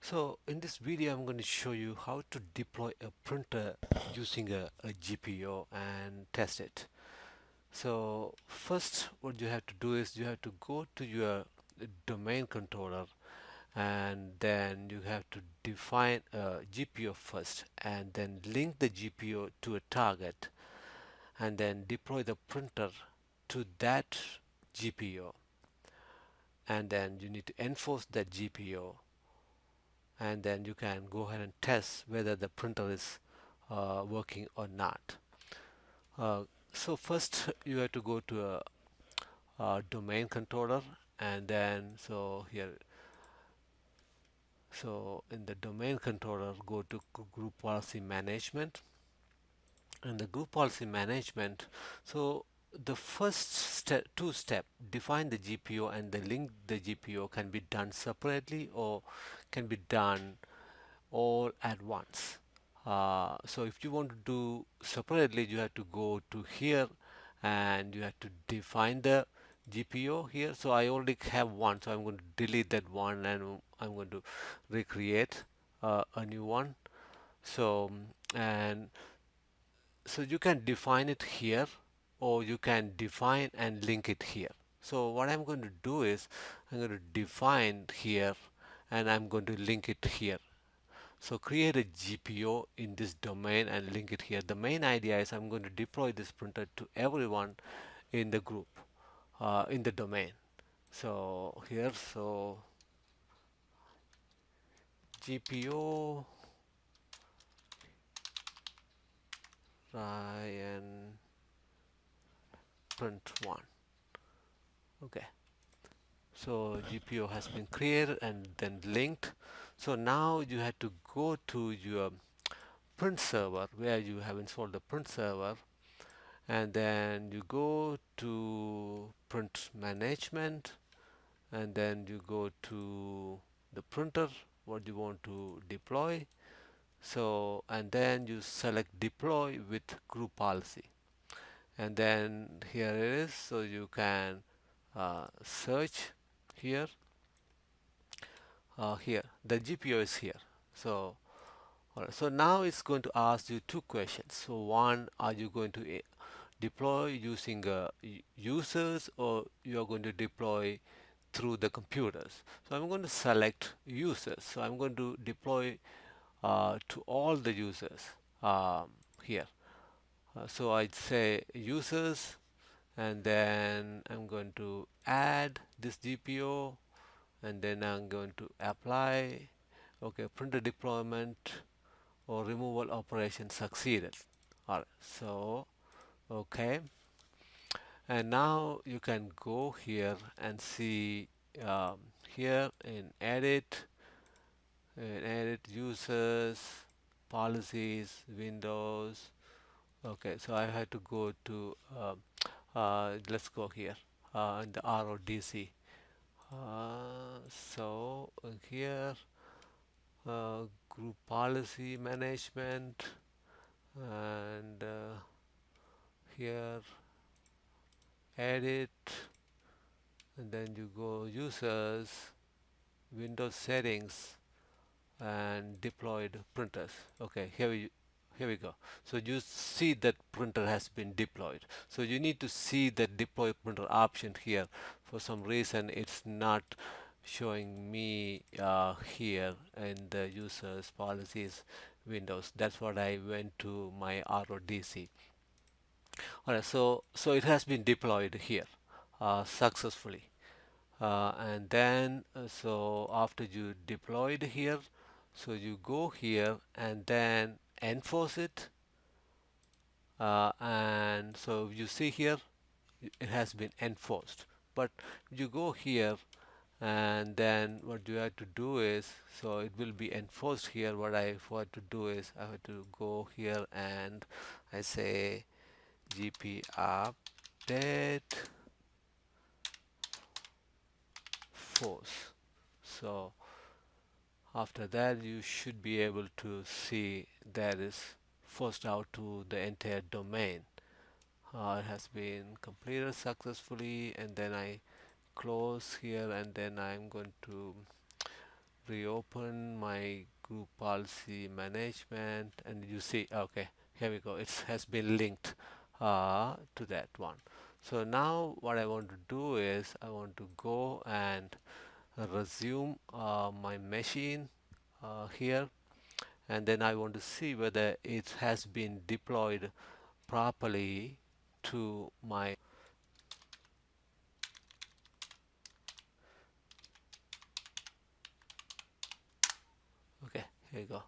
So in this video I'm going to show you how to deploy a printer using a GPU and test it. So first what you have to do is you have to go to your domain controller, and then you have to define a GPU first and then link the GPU to a target and then deploy the printer to that GPU, and then you need to enforce that GPU, and then you can go ahead and test whether the printer is working or not. Uh, so first you have to go to a domain controller, and then so in the domain controller go to group policy management, and the group policy management. So the first step, two-step, define the GPO and the link the GPO can be done separately or can be done all at once. So if you want to do separately, you have to go to here and you have to define the GPO here. So I already have one, so I'm going to delete that one and I'm going to recreate a new one. So and so you can define it here, or you can define and link it here. So what I'm going to do is I'm going to define here and I'm going to link it here. So create a GPO in this domain and link it here. The main idea is I'm going to deploy this printer to everyone in the group, in the domain. So here, so GPO Ryan print one. Okay. So GPO has been created and then linked. So now you have to go to your print server where you have installed the print server, and then you go to print management, and then you go to the printer what you want to deploy. So and then you select deploy with group policy, and then here it is. So you can search here. Here the GPO is here. So alright, so now it's going to ask you two questions. So one, are you going to deploy using users, or you are going to deploy through the computers? So I'm going to select users. So I'm going to deploy to all the users um, here. So I'd say users, and then I'm going to add this GPO, and then I'm going to apply. Okay, printer deployment or removal operation succeeded. Alright, so okay, and now you can go here and see um, here in edit users, policies, windows. Okay, so I had to go to let's go here in the RODC. So here group policy management, and here edit, and then you go users, Windows settings, and deployed printers. Okay, here we go. So you see that printer has been deployed. So you need to see the deploy printer option here. For some reason it's not showing me here in the users policies Windows. That's what I went to my RODC. Alright, so it has been deployed here successfully. And then so after you deployed here, so you go here and then enforce it, and so you see here it has been enforced. But you go here, and then what you have to do is, so it will be enforced here. What I have to do is I have to go here and I say gp update force. So after that you should be able to see that is forced out to the entire domain. It has been completed successfully, and then I close here, and then I'm going to reopen my group policy management, and you see, okay, here we go, it has been linked to that one. So now what I want to do is I want to go and resume my machine here, and then I want to see whether it has been deployed properly to my. Okay, here you go.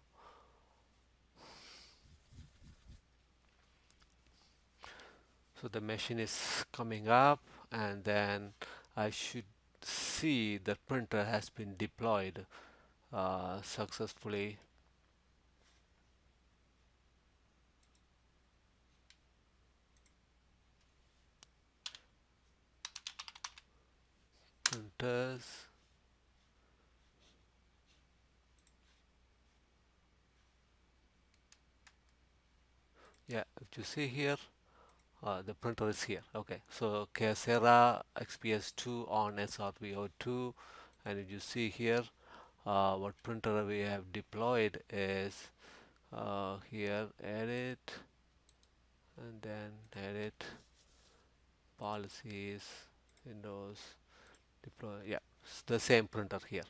So the machine is coming up, and then I should see the printer has been deployed successfully. Printers, yeah, if you see here, the printer is here. Okay, so Kyocera XPS2 on SRVO2, and if you see here, what printer we have deployed is here, edit, and then edit, policies, Windows, deploy. Yeah, it's the same printer here.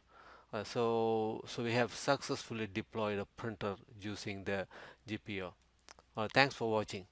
So we have successfully deployed a printer using the GPO. Thanks for watching.